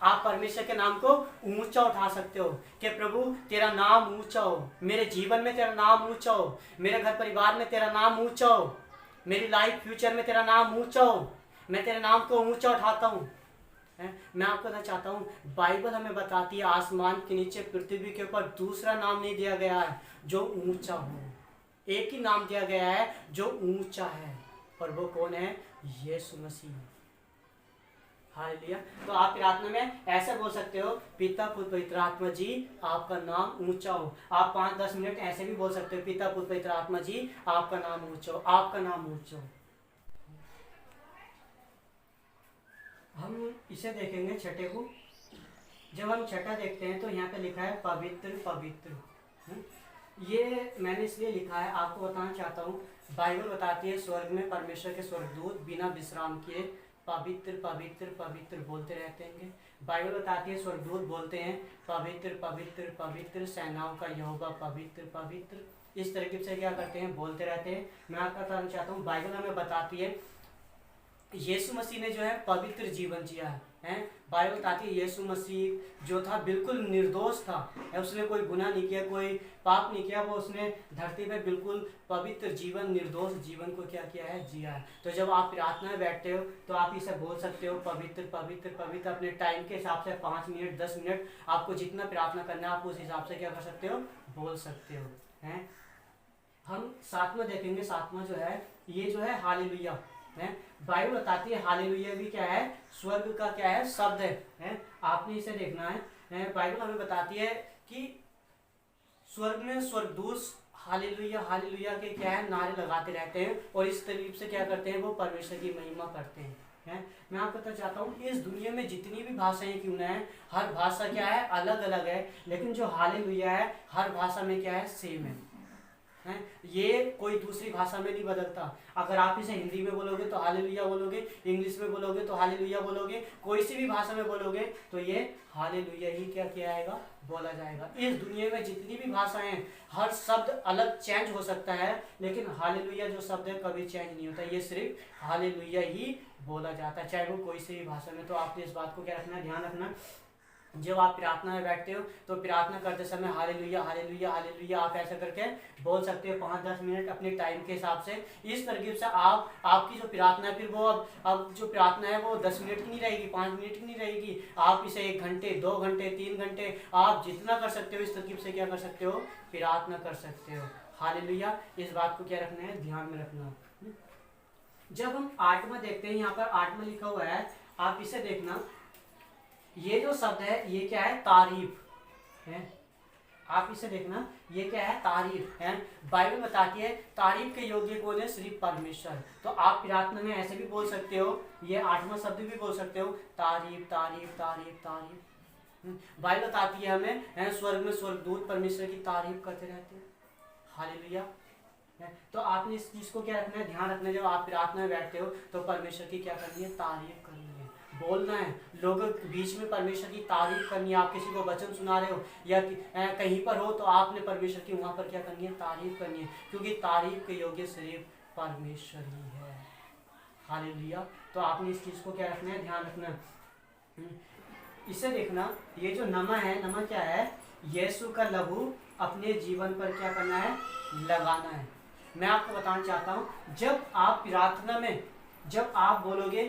आप परमेश्वर के नाम को ऊंचा उठा सकते हो कि प्रभु तेरा नाम ऊंचा हो, मेरे जीवन में तेरा नाम ऊंचा हो, मेरे घर परिवार में तेरा नाम ऊंचा हो, मेरी लाइफ फ्यूचर में तेरा नाम ऊंचा हो, मैं तेरे नाम को ऊंचा उठाता हूँ। मैं आपको बताना चाहता हूँ बाइबल हमें बताती है आसमान के नीचे पृथ्वी के ऊपर दूसरा नाम नहीं दिया गया है जो ऊंचा हो, एक ही नाम दिया गया है जो ऊंचा है, और वो कौन है, यीशु मसीह। हालेलुया। तो आप प्रार्थना में ऐसे बोल सकते हो, पिता पुत्र पवित्र आत्मा जी आपका नाम ऊंचा हो। आप 5-10 मिनट ऐसे भी बोल सकते हो, पिता पुत्र पवित्र आत्मा जी आपका नाम ऊंचा हो, आपका नाम ऊंचा हो। हम इसे देखेंगे छठे को। जब हम छठा देखते हैं तो यहाँ पे लिखा है पवित्र पवित्र। ये मैंने इसलिए लिखा है, आपको बताना चाहता हूँ, बाइबल बताती है स्वर्ग में परमेश्वर के स्वर्गदूत बिना विश्राम किए पवित्र पवित्र पवित्र बोलते रहते हैं। बाइबल बताती है स्वर्गदूत बोलते हैं पवित्र पवित्र पवित्र सेनाओं का यहोवा पवित्र पवित्र, इस तरीके से क्या करते हैं, बोलते रहते हैं। मैं आपका बताना चाहता हूँ बाइबल हमें बताती है यीशु मसीह ने जो है पवित्र जीवन जिया है। बाइबल बताती है यीशु मसीह जो था बिल्कुल निर्दोष था, उसने कोई गुनाह नहीं किया, कोई पाप नहीं किया, वो उसने धरती पे बिल्कुल पवित्र जीवन, निर्दोष जीवन को क्या किया है, जिया है। तो जब आप प्रार्थना में बैठते हो तो आप इसे बोल सकते हो पवित्र पवित्र पवित्र, अपने टाइम के हिसाब से 5 मिनट 10 मिनट आपको जितना प्रार्थना करना है आप उस हिसाब से क्या कर सकते हो, बोल सकते हो। हैं हम 7वां देखेंगे। 7वां जो है ये जो है हालेलुया है। बाइबल बताती है हालेलुया भी क्या है, स्वर्ग का क्या है, शब्द है। आपने इसे देखना है। बाइबल हमें बताती है कि स्वर्ग में स्वर्गदूत हालेलुया हालेलुया के क्या है, नारे लगाते रहते हैं, और इस तरीके से क्या करते हैं, वो परमेश्वर की महिमा करते हैं। मैं आपको बताना चाहता हूँ इस दुनिया में जितनी भी भाषाएं क्यों ना है, हर भाषा क्या है, अलग अलग है, लेकिन जो हालेलुया है हर भाषा में क्या है, सेम है। ये कोई दूसरी भाषा में नहीं बदलता। अगर आप इसे हिंदी में बोलोगे तो हालेलुया बोलोगे, इंग्लिश में बोलोगे तो हालेलुया बोलोगे, कोई सी भी भाषा में बोलोगे तो ये हालेलुया ही क्या किया जाएगा, बोला जाएगा। इस दुनिया में जितनी भी भाषाएं हैं हर शब्द अलग चेंज हो सकता है, लेकिन हालेलुया जो शब्द है कभी चेंज नहीं होता, ये सिर्फ हालेलुया ही बोला जाता है, चाहे वो कोई सी भी भाषा में। तो आपको इस बात को क्या रखना, ध्यान रखना, जब आप प्रार्थना में बैठते हो तो प्रार्थना करते समय हालेलुया हालेलुया हालेलुया आप ऐसा करके बोल सकते हो 5-10 मिनट अपने टाइम के हिसाब से। इस तरकीब से आपकी जो प्रार्थना है फिर वो अब जो प्रार्थना है वो 10 मिनट की नहीं रहेगी, 5 मिनट की नहीं रहेगी, आप इसे 1 घंटे 2 घंटे 3 घंटे आप जितना कर सकते हो इस तरकीब से क्या कर सकते हो, प्रार्थना कर सकते हो। हालेलुया। इस बात को क्या रखना है, ध्यान में रखना। जब हम 8वां देखते हैं, यहाँ पर 8वां लिखा हुआ है, आप इसे देखना, ये जो शब्द है ये क्या है, तारीफ है। आप इसे देखना, ये क्या है, तारीफ है। बाइबल बताती है तारीफ के योग्य कौन है, सिर्फ परमेश्वर। तो आप प्रार्थना में ऐसे भी बोल सकते हो, ये 8वां शब्द भी बोल सकते हो, तारीफ तारीफ तारीफ तारीफ। बाइबल बताती है हमें, है, स्वर्ग में स्वर्गदूत परमेश्वर की तारीफ करते रहते हैं। हालेलुया। तो आपने इस चीज को क्या रखना है, ध्यान रखना है, जब आप प्रार्थना में बैठते हो तो परमेश्वर की क्या करनी है, तारीफ करनी है, बोलना है। लोगों के बीच में परमेश्वर की तारीफ करनी है। आप किसी को वचन सुना रहे हो या कहीं पर हो तो आपने परमेश्वर की वहां पर क्या करनी है, तारीफ करनी है, क्योंकि तारीफ के योग्य सिर्फ परमेश्वर ही है। हालेलुया। तो आपने इस चीज को क्या रखना है, ध्यान रखना है। इसे देखना, ये जो नमा है, नमा क्या है, यीशु का लहू अपने जीवन पर क्या करना है, लगाना है। मैं आपको बताना चाहता हूं, जब आप प्रार्थना में जब आप बोलोगे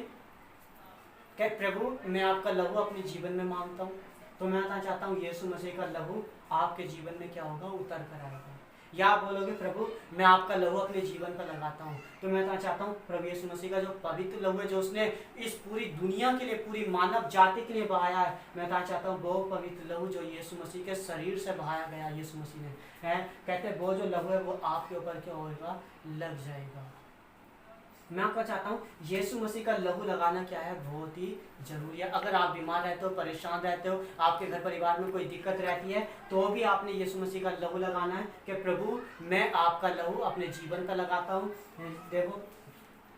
कि प्रभु मैं आपका लहू अपने जीवन में मांगता हूं, तो मैं बताना चाहता हूं यीशु मसीह का लहू आपके जीवन में क्या होगा, उतर कर आएगा। या आप बोलोगे प्रभु मैं आपका लहू अपने जीवन पर लगाता हूँ, तो मैं बताना चाहता हूँ प्रभु यीशु मसीह का जो पवित्र लहू है, जो उसने इस पूरी दुनिया के लिए, पूरी मानव जाति के लिए बहाया है, मैं बताना चाहता हूँ वो पवित्र लहू जो यीशु मसीह के शरीर से बहाया गया यीशु मसीह ने, है, कहते हैं वो जो लहू है वो आपके ऊपर क्या होगा, लग जाएगा। मैं आपको चाहता हूँ यीशु मसीह का लहू लगाना क्या है, बहुत ही जरूरी है। अगर आप बीमार रहते हो, परेशान रहते हो, आपके घर परिवार में कोई दिक्कत रहती है, तो भी आपने यीशु मसीह का लहू लगाना है कि प्रभु मैं आपका लहू अपने जीवन पर लगाता हूँ। देखो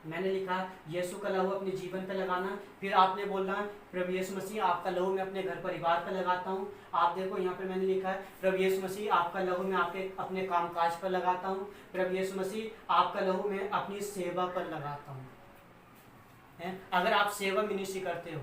मैंने लिखा है यीशु का लहू अपने जीवन पर लगाना। फिर आपने बोलना है प्रभु यीशु मसीह आपका लहू मैं अपने घर परिवार पर लगाता हूँ। आप देखो यहाँ पे मैंने लिखा है प्रभु यीशु मसीह आपका लहू मैं आपके अपने कामकाज पर लगाता हूँ। प्रभु यीशु मसीह आपका लहू मैं अपनी सेवा पर लगाता हूँ। अगर आप सेवा मिनिस्ट्री करते हो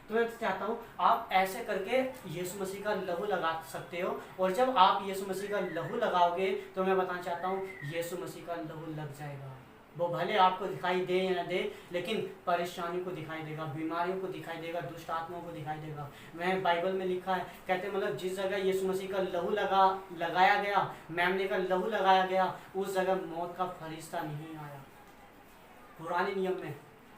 तो मैं चाहता हूँ आप ऐसे करके यीशु मसीह का लहू लगा सकते हो। और जब आप यीशु मसीह का लहू लगाओगे तो मैं बताना चाहता हूँ यीशु मसीह का लहू लग जाएगा। वो भले आपको दिखाई दे या ना दे, लेकिन परेशानी को दिखाई देगा, बीमारियों को दिखाई देगा, दुष्ट आत्माओं को दिखाई देगा। मैं बाइबल में लिखा है, कहते मतलब जिस जगह यीशु मसीह का लहू लगाया गया, मेमने का लहू लगाया गया, उस जगह मौत का फरिश्ता नहीं आया। पुराने नियम में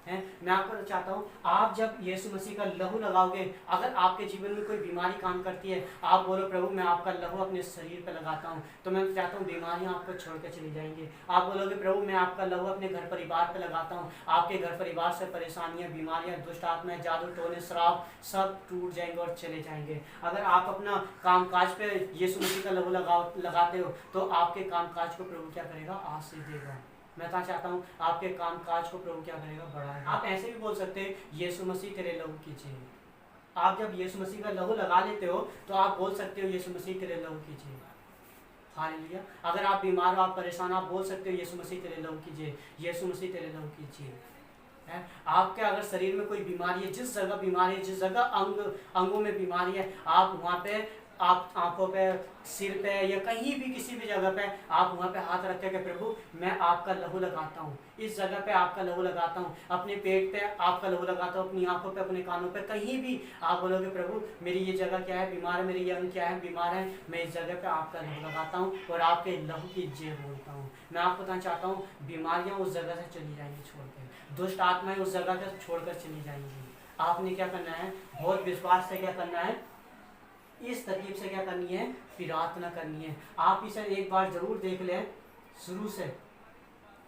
है। मैं आपको चाहता हूँ आप जब यीशु मसीह का लहू लगाओगे, अगर आपके जीवन में कोई बीमारी काम करती है, आप बोलो प्रभु मैं आपका लहू अपने शरीर पर लगाता हूँ, तो मैं चाहता हूँ बीमारियाँ आपको छोड़कर चली जाएंगी। आप बोलोगे प्रभु मैं आपका लहू अपने घर परिवार पर लगाता हूँ, आपके घर परिवार से परेशानियाँ, बीमारियाँ, दुष्ट आत्माएं, जादू टोने, श्राप सब टूट जाएंगे और चले जाएंगे। अगर आप अपना कामकाज पे यीशु मसीह का लहू लगाते हो तो आपके कामकाज को प्रभु क्या करेगा, आशीष देगा। मैं कहना चाहता हूँ आपके कामकाज को प्रभु क्या करेगा, बढ़ाएगा। आप ऐसे भी बोल सकते हैं यीशु मसीह तेरे लहू कीजिए। आप जब यीशु मसीह का लहू लगा लेते हो तो आप बोल सकते हो यीशु मसीह तेरे लहू कीजिए। हालेलुया। अगर आप बीमार हो, आप परेशान, आप बोल सकते हो यीशु मसीह तेरे लहू कीजिए, यीशु मसीह तेरे लहू कीजिए। आपके अगर शरीर में कोई बीमारी है, जिस जगह बीमारी है, जिस जगह अंगों में बीमारी है, आप वहाँ पे, आप आंखों पे, सिर पे या कहीं भी किसी भी जगह पे आप वहाँ पे हाथ रख के प्रभु मैं आपका लहू लगाता हूँ, इस जगह पे आपका लहू लगाता हूँ, अपने पेट पे आपका लहू लगाता हूँ, अपनी आंखों पे, अपने कानों पे, कहीं भी आप बोलोगे प्रभु मेरी ये जगह क्या है बीमार है, मेरी ये अंग क्या है बीमार है, मैं इस जगह पे आपका लहू लगाता हूँ और आपके लहू की जय बोलता हूँ। मैं आपको बताना चाहता हूँ बीमारियाँ उस जगह से चली जाएंगी छोड़कर, दुष्ट आत्माएं उस जगह से छोड़कर चली जाएंगी। आपने क्या करना है, बहुत विश्वास से क्या करना है, इस तरकीब से क्या करनी है, प्रार्थना करनी है। आप इसे एक बार जरूर देख लें शुरू से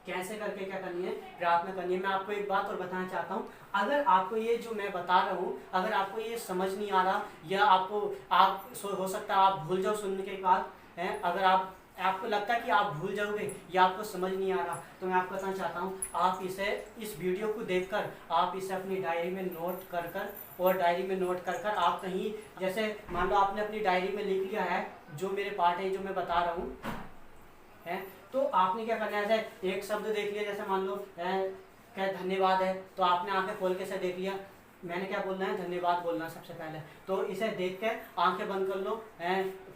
कैसे करके क्या करनी है, प्रार्थना करनी है। मैं आपको एक बात और बताना चाहता हूँ, अगर आपको ये जो मैं बता रहा हूँ अगर आपको ये समझ नहीं आ रहा या आप हो सकता है आप भूल जाओ सुनने के बाद है, अगर आपको लगता है कि आप भूल जाओगे या आपको समझ नहीं आ रहा, तो मैं आपको बताना चाहता हूँ आप इस वीडियो को देखकर आप इसे अपनी डायरी में नोट कर और डायरी में नोट कर आप कहीं, जैसे मान लो आपने अपनी डायरी में लिख लिया है जो मेरे पार्ट है जो मैं बता रहा हूँ है, तो आपने क्या करना है, जैसे एक शब्द देख लिया, जैसे मान लो क्या धन्यवाद है, तो आपने आंखें खोल के से देख लिया, मैंने क्या बोलना है, धन्यवाद बोलना सबसे पहले, तो इसे देख के आंखें बंद कर लो,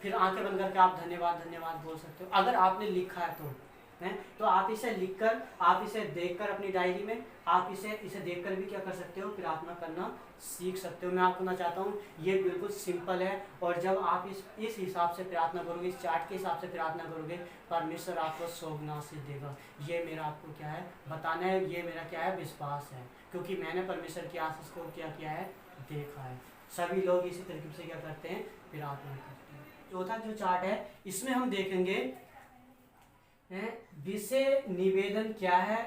फिर आंखें बंद करके आप धन्यवाद धन्यवाद बोल सकते हो अगर आपने लिखा है तो तो आप इसे लिखकर, आप इसे देखकर अपनी डायरी में आप इसे देखकर भी क्या कर सकते हो, प्रार्थना करना सीख सकते हो। मैं आपको ना चाहता हूँ ये बिल्कुल सिंपल है, और जब आप इस हिसाब से प्रार्थना करोगे, इस चार्ट के हिसाब से प्रार्थना करोगे, परमेश्वर आपको सोगना आशीष देगा। ये मेरा आपको क्या है बताना है, ये मेरा क्या है विश्वास है, क्योंकि मैंने परमेश्वर की आशीष को क्या किया है, देखा है। सभी लोग इसी तरीके से क्या करते हैं, प्रार्थना करते हैं। चौथा जो चार्ट है इसमें हम देखेंगे विषय निवेदन क्या है,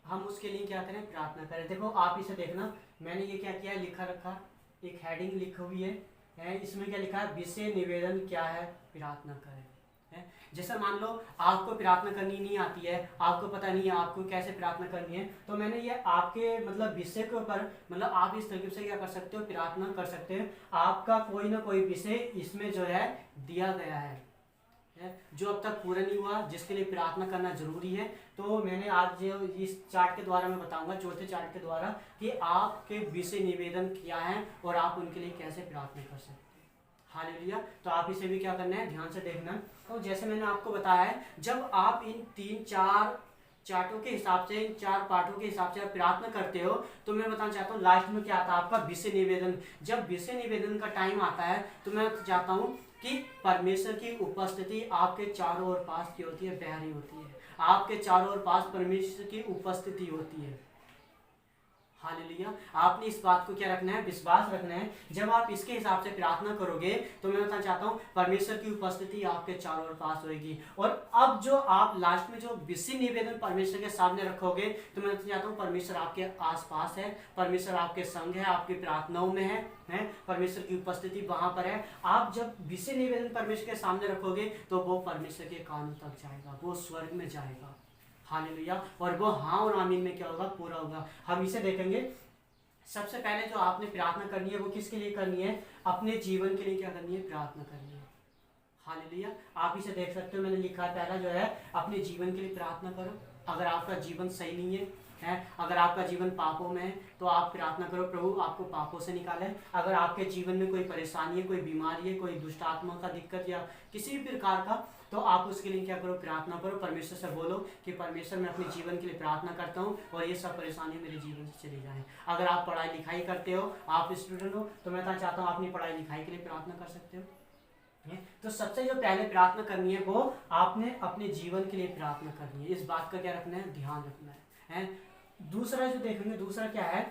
हम उसके लिए क्या करें, प्रार्थना करें। देखो आप इसे देखना, मैंने ये क्या किया, लिखा रखा, एक हेडिंग लिखी हुई है, इसमें क्या लिखा है, विषय निवेदन क्या है, प्रार्थना करें। जैसे मान लो आपको प्रार्थना करनी नहीं आती है, आपको पता नहीं है आपको कैसे प्रार्थना करनी है, तो मैंने ये आपके मतलब विषय के ऊपर, मतलब आप इस तरीके से क्या कर सकते हो, प्रार्थना कर सकते हो। आपका कोई ना कोई विषय इसमें जो है दिया गया है जो अब तक पूरा नहीं हुआ, जिसके लिए प्रार्थना करना जरूरी है। तो मैंने आज जो इस चार्ट के द्वारा मैं बताऊंगा, चौथे चार्ट के द्वारा, कि आपके विषय निवेदन क्या है और आप उनके लिए कैसे प्रार्थना कर सकते हैं। हालेलुया। तो आप इसे भी क्या करना है, ध्यान से देखना। तो जैसे मैंने आपको बताया है, जब आप इन 3-4 चार्टों के हिसाब से, इन 4 पाठों के हिसाब से आप प्रार्थना करते हो, तो मैं बताना चाहता हूँ लास्ट में क्या आता है, आपका विषय निवेदन। जब विषय निवेदन का टाइम आता है तो मैं चाहता हूँ कि परमेश्वर की उपस्थिति आपके चारों ओर पास की होती है, बहरी होती है। आपके चारों ओर पास परमेश्वर की उपस्थिति होती है। हालेलुया। आपने इस बात को क्या रखना है, विश्वास रखना है। जब आप इसके हिसाब से प्रार्थना करोगे तो मैं बताना चाहता हूँ परमेश्वर की उपस्थिति आपके चारों ओर पास होगी। और अब जो आप लास्ट में जो विषय निवेदन परमेश्वर के सामने रखोगे तो मैं बताना चाहता हूँ परमेश्वर आपके आसपास है, परमेश्वर आपके संग है, आपकी प्रार्थनाओं में है, परमेश्वर की उपस्थिति वहां पर है। आप जब विषय निवेदन परमेश्वर के सामने रखोगे तो वो परमेश्वर के कानों तक जाएगा, वो स्वर्ग में जाएगा। हालेलुया। और वो हाँ और आमीन में क्या होगा, पूरा होगा। हम इसे देखेंगे। सबसे पहले जो आपने प्रार्थना करनी है वो किसके लिए करनी है, अपने जीवन के लिए क्या करनी है, प्रार्थना करनी है। हालेलुया। आप इसे देख सकते हो, मैंने लिखा है पहला जो है अपने जीवन के लिए प्रार्थना करो। अगर आपका जीवन सही नहीं है, अगर आपका जीवन पापों में है तो आप प्रार्थना करो प्रभु आपको पापों से निकाले। अगर आपके जीवन में कोई परेशानी है, कोई बीमारी है, कोई दुष्ट आत्मा का दिक्कत या किसी भी प्रकार का, तो आप उसके लिए क्या करो, प्रार्थना करो। परमेश्वर से बोलो कि परमेश्वर मैं अपने जीवन के लिए प्रार्थना करता हूँ और ये सब परेशानी मेरे जीवन से चली जाए। अगर आप पढ़ाई लिखाई करते हो, आप स्टूडेंट हो, तो मैं चाहता हूँ अपनी पढ़ाई लिखाई के लिए प्रार्थना कर सकते हो। तो सबसे जो पहले प्रार्थना करनी है वो आपने अपने जीवन के लिए प्रार्थना करनी है। इस बात का क्या रखना है, ध्यान रखना है। दूसरा जो देखेंगे, दूसरा क्या है,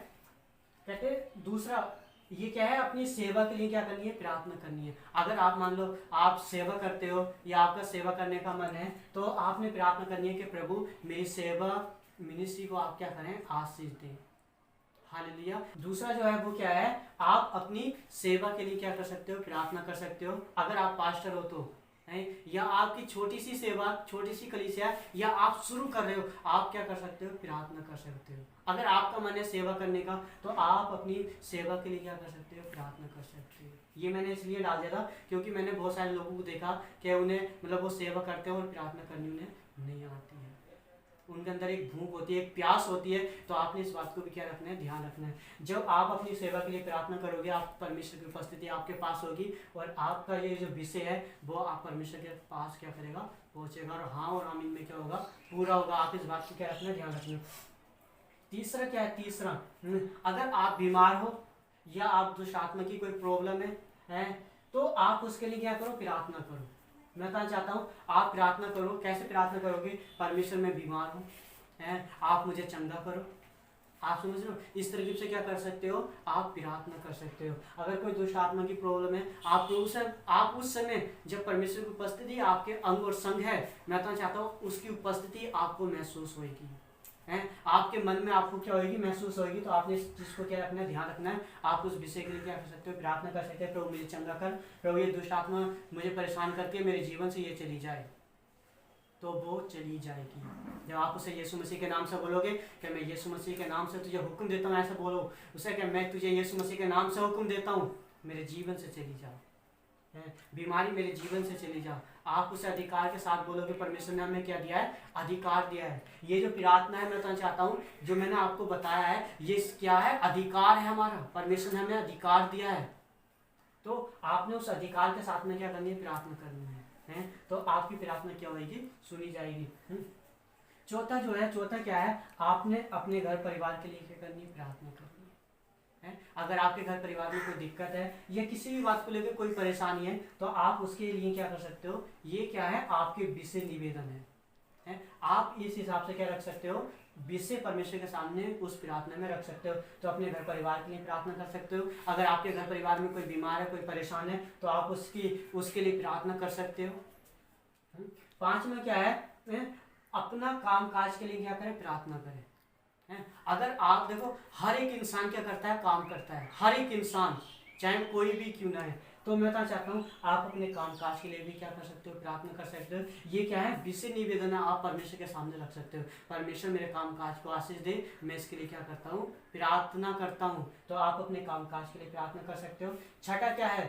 कहते दूसरा ये क्या है, अपनी सेवा के लिए क्या करनी है, प्रार्थना करनी है। अगर आप मान लो आप सेवा करते हो या आपका सेवा करने का मन है, तो आपने प्रार्थना करनी है कि प्रभु मेरी सेवा मिनिस्ट्री को आप क्या करें, आशीष दें। हालेलुया। दूसरा जो है वो क्या है, आप अपनी सेवा के लिए क्या कर सकते हो, प्रार्थना कर सकते हो। अगर आप पास्टर हो तो या आपकी छोटी सी सेवा, छोटी सी कलीसिया, या आप शुरू कर रहे हो, आप क्या कर सकते हो, प्रार्थना कर सकते हो। अगर आपका मन है सेवा करने का तो आप अपनी सेवा के लिए क्या कर सकते हो, प्रार्थना कर सकते हो। ये मैंने इसलिए डाल दिया था क्योंकि मैंने बहुत सारे लोगों को देखा कि उन्हें मतलब वो सेवा करते हैं और प्रार्थना करनी उन्हें नहीं आती है। उनके अंदर एक भूख होती है, एक प्यास होती है। तो आपने इस बात को भी क्या रखना है, ध्यान रखना है। जब आप अपनी सेवा के लिए प्रार्थना करोगे, आप परमेश्वर की उपस्थिति आपके पास होगी और आपका ये जो विषय है वो आप परमेश्वर के पास क्या करेगा, पहुंचेगा और हाँ और आमीन में क्या होगा, पूरा होगा। आप इस बात को क्या रखना है, ध्यान रखना। तीसरा क्या है, तीसरा अगर आप बीमार हो या आप दुष्ट आत्मा की कोई प्रॉब्लम है तो आप उसके लिए क्या करो, प्रार्थना करो। मैं कहना चाहता हूँ आप प्रार्थना करो। कैसे प्रार्थना करोगे, परमेश्वर मैं बीमार हूँ, आप मुझे चंगा करो। आप समझ रहे हो, इस तरीके से क्या कर सकते हो, आप प्रार्थना कर सकते हो। अगर कोई दुष्ट आत्मा की प्रॉब्लम है, आप उस समय जब परमेश्वर की उपस्थिति आपके अंग और संग है, मैं कहना चाहता हूँ उसकी उपस्थिति आपको महसूस होगी, आपके मन में आपको क्या होगी, महसूस होगी। तो आपने इस चीज को क्या रखना है, ध्यान रखना है। आप उस विषय के लिए क्या कर सकते हो, प्रार्थना कर सकते हैं, प्रभु मुझे चंगा कर, प्रभु ये दुष्ट आत्मा मुझे परेशान करके मेरे जीवन से ये चली जाए, तो वो चली जाएगी। जब आप उसे यीशु मसीह के नाम से बोलोगे कि मैं यीशु मसीह के नाम से तुझे हुक्म देता हूँ, ऐसे बोलो उसे कि मैं तुझे यीशु मसीह के नाम से हुक्म देता हूँ, मेरे जीवन से चली जा, बीमारी मेरे जीवन से चली जा। आप उसे अधिकार के साथ बोलोगे, परमेश्वर ने हमें क्या दिया है, अधिकार दिया है। ये जो प्रार्थना है मैं बताना चाहता हूँ, जो मैंने आपको बताया है, ये क्या है, अधिकार है हमारा। परमेश्वर ने हमें अधिकार दिया है, तो आपने उस अधिकार के साथ में क्या करनी है, प्रार्थना करनी है, तो आपकी प्रार्थना क्या होगी, सुनी जाएगी। चौथा जो है, चौथा क्या है, आपने अपने घर परिवार के लिए क्या करनी है, प्रार्थना करनी है। अगर आपके घर परिवार में कोई दिक्कत है या किसी भी बात को लेकर कोई परेशानी है, तो आप उसके लिए क्या कर सकते हो, ये क्या है, आपके विषय निवेदन है। आप इस हिसाब से क्या रख सकते हो, विषय परमेश्वर के सामने उस प्रार्थना में रख सकते हो। तो अपने घर परिवार के लिए प्रार्थना कर सकते हो। अगर आपके घर परिवार में कोई बीमार है, कोई परेशान है, तो आप उसके लिए प्रार्थना कर सकते हो। 5 में क्या है, अपना काम काज के लिए क्या करें, प्रार्थना करें। अगर आप देखो, हर एक इंसान क्या करता है, काम करता है, हर एक इंसान, चाहे कोई भी क्यों ना है। तो मैं बताना चाहता हूँ, आप अपने काम काज के लिए भी क्या कर सकते हो, प्रार्थना कर सकते हो। ये क्या है, विषय निवेदन है, आप परमेश्वर के सामने रख सकते हो। परमेश्वर मेरे काम काज को आशीष दे, मैं इसके लिए क्या करता हूँ, प्रार्थना करता हूँ। तो आप अपने काम काज के लिए प्रार्थना कर सकते हो। छठा क्या है,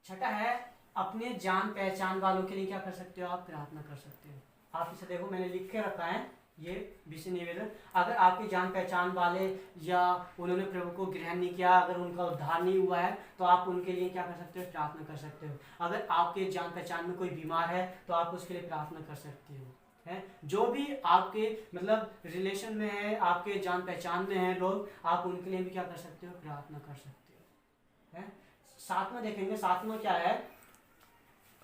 छठा है अपने जान पहचान वालों के लिए क्या कर सकते हो, आप प्रार्थना कर सकते हो। आप इसे देखो, मैंने लिख के रखा है ये विषय निवेदन। अगर आपके जान पहचान वाले या उन्होंने प्रभु को ग्रहण नहीं किया, अगर उनका उद्धार नहीं हुआ है, तो आप उनके लिए क्या कर सकते हो, प्रार्थना कर सकते हो। अगर आपके जान पहचान में कोई बीमार है, तो आप उसके लिए प्रार्थना कर सकते हो। है जो भी आपके मतलब रिलेशन में है, आपके जान पहचान में है लोग, आप उनके लिए भी क्या कर सकते हो, प्रार्थना कर सकते हो। है 7वां देखेंगे, 7वां क्या है,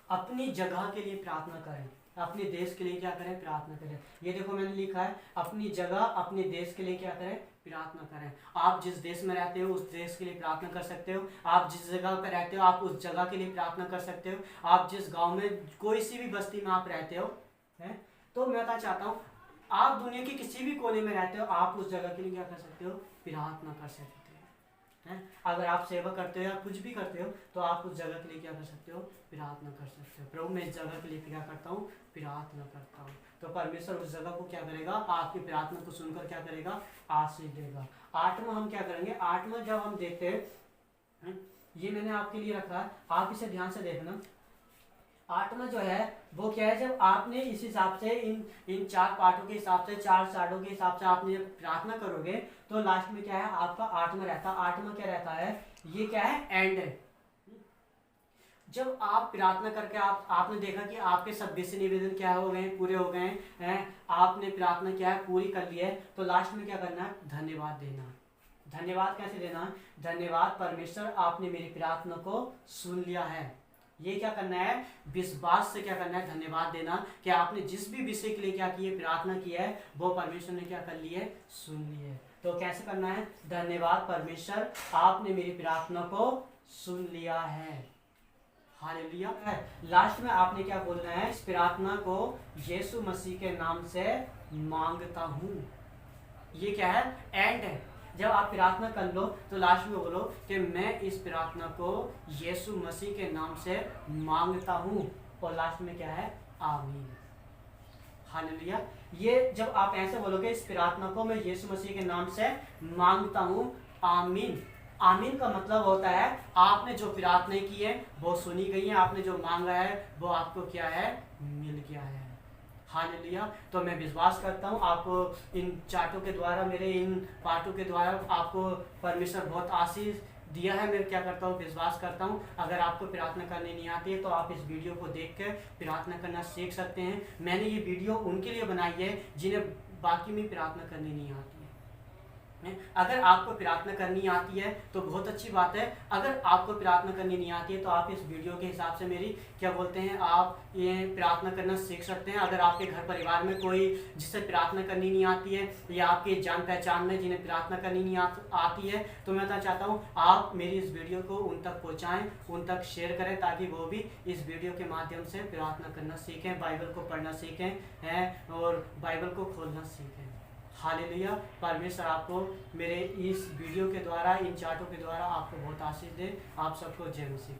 अपनी जगह के लिए प्रार्थना करें। अपने देश के लिए क्या करें, प्रार्थना करें। ये देखो मैंने लिखा है, अपनी जगह अपने देश के लिए क्या करें, प्रार्थना करें। आप जिस देश में रहते हो उस देश के लिए प्रार्थना कर सकते हो। आप जिस जगह पर रहते हो आप उस जगह के लिए प्रार्थना कर सकते हो। आप जिस गांव में, कोई सी भी बस्ती में आप रहते हो, है तो मैं बताना चाहता हूँ, आप दुनिया के किसी भी कोने में रहते हो, आप उस जगह के लिए क्या कर सकते हो, प्रार्थना कर सकते हो। अगर आप सेवा करते हो या कुछ भी करते हो, तो आप उस जगह के लिए क्या कर सकते हो, प्रार्थना कर सकते हो। प्रभु मैं इस जगह के लिए क्या करता हूँ, प्रार्थना करता हूँ। तो परमेश्वर उस जगह को क्या करेगा, आपकी प्रार्थना को सुनकर क्या करेगा, आशीष देगा। 8वां हम क्या करेंगे, 8वां जब हम देखते हैं, ये मैंने आपके लिए रखा है, आप इसे ध्यान से देखना। 8वां जो है वो क्या है, जब आपने इस हिसाब से इन 4 पार्टों के हिसाब से, 4 साइडों के हिसाब से आपने जब प्रार्थना करोगे, तो लास्ट में क्या है, आपका 8वां रहता है। 8वां क्या रहता है, ये क्या है, एंड है। जब आप प्रार्थना करके आपने देखा कि आपके सब विषय निवेदन क्या हो गए, पूरे हो गए हैं, आपने प्रार्थना क्या है, पूरी कर ली है, तो लास्ट में क्या करना है, धन्यवाद देना। धन्यवाद कैसे देना, धन्यवाद परमेश्वर आपने मेरी प्रार्थना को सुन लिया है। ये क्या करना है, विश्वास से क्या करना है, धन्यवाद देना कि आपने जिस भी विषय के लिए क्या किए, प्रार्थना की है, वो परमेश्वर ने क्या कर ली है, सुन ली है। तो कैसे करना है, धन्यवाद परमेश्वर आपने मेरी प्रार्थना को सुन लिया है। हालेलुया। है लास्ट में आपने क्या बोलना है, इस प्रार्थना को यीशु मसीह के नाम से मांगता हूँ। ये क्या है, एंड है। जब आप प्रार्थना कर लो तो लास्ट में बोलो कि मैं इस प्रार्थना को यीशु मसीह के नाम से मांगता हूँ, और लास्ट में क्या है, आमीन। हालेलुया। ये जब आप ऐसे बोलोगे, इस प्रार्थना को मैं यीशु मसीह के नाम से मांगता हूँ, आमीन। आमीन का मतलब होता है आपने जो प्रार्थना की है वो सुनी गई है, आपने जो मांगा है वो आपको क्या है, मिल गया है। हालेलुया। तो मैं विश्वास करता हूँ आपको इन चार्टों के द्वारा, मेरे इन पाठों के द्वारा आपको परमेश्वर बहुत आशीष दिया है। मैं क्या करता हूँ, विश्वास करता हूँ। अगर आपको प्रार्थना करनी नहीं आती है तो आप इस वीडियो को देख कर प्रार्थना करना सीख सकते हैं। मैंने ये वीडियो उनके लिए बनाई है जिन्हें बाकी में प्रार्थना करनी नहीं आती है। अगर आपको प्रार्थना करनी आती है तो बहुत अच्छी बात है। अगर आपको प्रार्थना करनी नहीं आती है तो आप इस वीडियो के हिसाब से मेरी क्या बोलते हैं, आप ये प्रार्थना करना सीख सकते हैं। अगर आपके घर परिवार में कोई जिससे प्रार्थना करनी नहीं आती है, या आपके जान पहचान में जिन्हें प्रार्थना करनी नहीं आती है, तो मैं बताना चाहता हूँ आप मेरी इस वीडियो को उन तक पहुँचाएँ, उन तक शेयर करें, ताकि वो भी इस वीडियो के माध्यम से प्रार्थना करना सीखें, बाइबल को पढ़ना सीखें हैं और बाइबल को खोलना सीखें। हालेलुया। परमेश्वर आपको मेरे इस वीडियो के द्वारा, इन चार्टों के द्वारा आपको बहुत आशीष दे। आप सबको जय मसीह।